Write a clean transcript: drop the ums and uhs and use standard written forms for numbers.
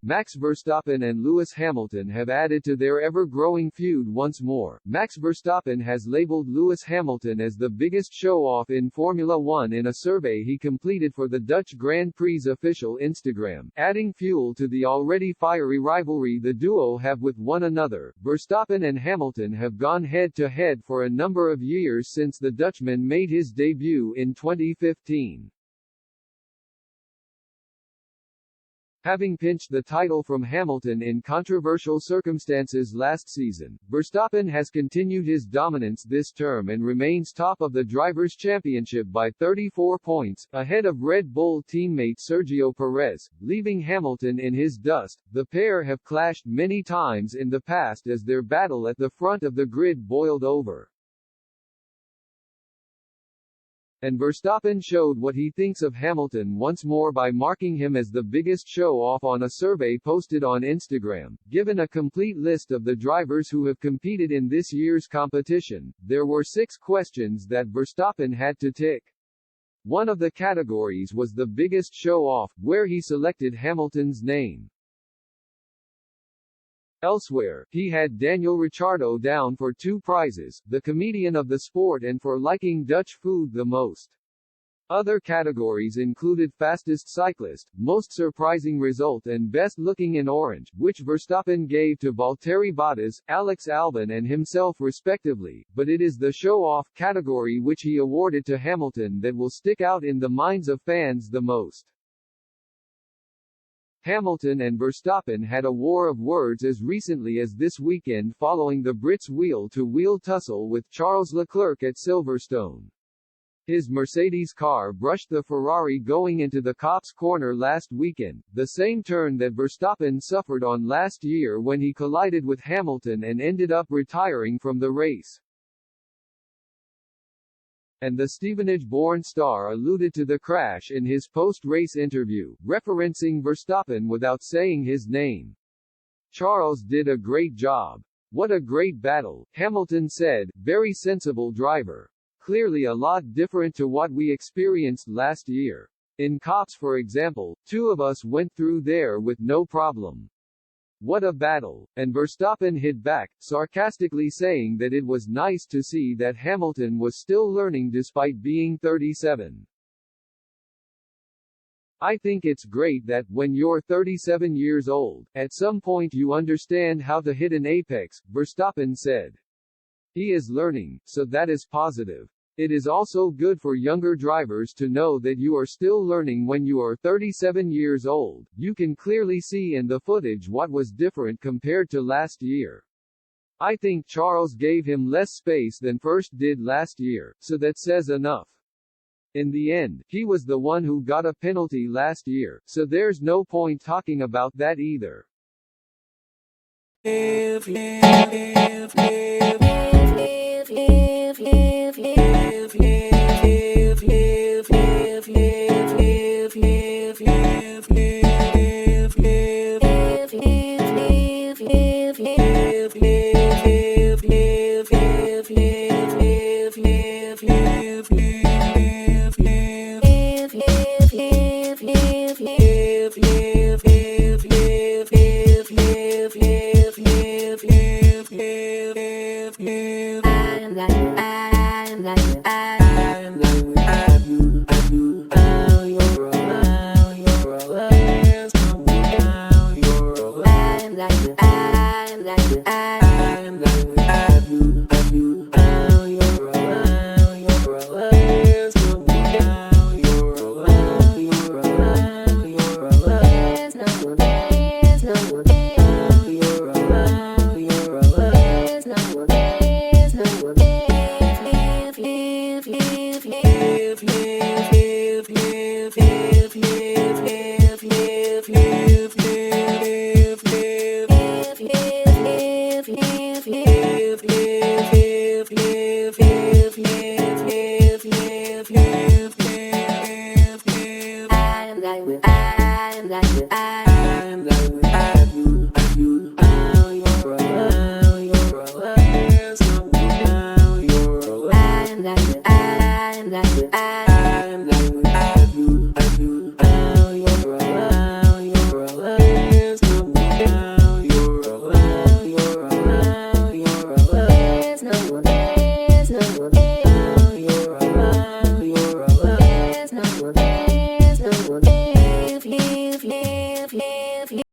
Max Verstappen and Lewis Hamilton have added to their ever-growing feud once more. Max Verstappen has labeled Lewis Hamilton as the biggest show-off in Formula One in a survey he completed for the Dutch Grand Prix official Instagram, adding fuel to the already fiery rivalry the duo have with one another. Verstappen and Hamilton have gone head-to-head for a number of years since the Dutchman made his debut in 2015. Having pinched the title from Hamilton in controversial circumstances last season, Verstappen has continued his dominance this term and remains top of the Drivers' Championship by 34 points, ahead of Red Bull teammate Sergio Perez, leaving Hamilton in his dust. The pair have clashed many times in the past as their battle at the front of the grid boiled over. And Verstappen showed what he thinks of Hamilton once more by marking him as the biggest show-off on a survey posted on Instagram. Given a complete list of the drivers who have competed in this year's competition, there were 6 questions that Verstappen had to tick. One of the categories was the biggest show-off, where he selected Hamilton's name. Elsewhere, he had Daniel Ricciardo down for 2 prizes, the comedian of the sport and for liking Dutch food the most. Other categories included fastest cyclist, most surprising result and best looking in orange, which Verstappen gave to Valtteri Bottas, Alex Albon and himself respectively, but it is the show-off category which he awarded to Hamilton that will stick out in the minds of fans the most. Hamilton and Verstappen had a war of words as recently as this weekend following the Brits' wheel-to-wheel tussle with Charles Leclerc at Silverstone. His Mercedes car brushed the Ferrari going into the Copse corner last weekend, the same turn that Verstappen suffered on last year when he collided with Hamilton and ended up retiring from the race. And the Stevenage-born star alluded to the crash in his post-race interview, referencing Verstappen without saying his name. "Charles did a great job. What a great battle," Hamilton said, "very sensible driver. Clearly a lot different to what we experienced last year. In Copse for example, 2 of us went through there with no problem. What a battle." And Verstappen hit back, sarcastically saying that it was nice to see that Hamilton was still learning despite being 37. "I think it's great that, when you're 37 years old, at some point you understand how to hit an apex," Verstappen said. "He is learning, so that is positive. It is also good for younger drivers to know that you are still learning when you are 37 years old. You can clearly see in the footage what was different compared to last year. I think Charles gave him less space than first did last year, so that says enough. In the end, he was the one who got a penalty last year, so there's no point talking about that either." Bye.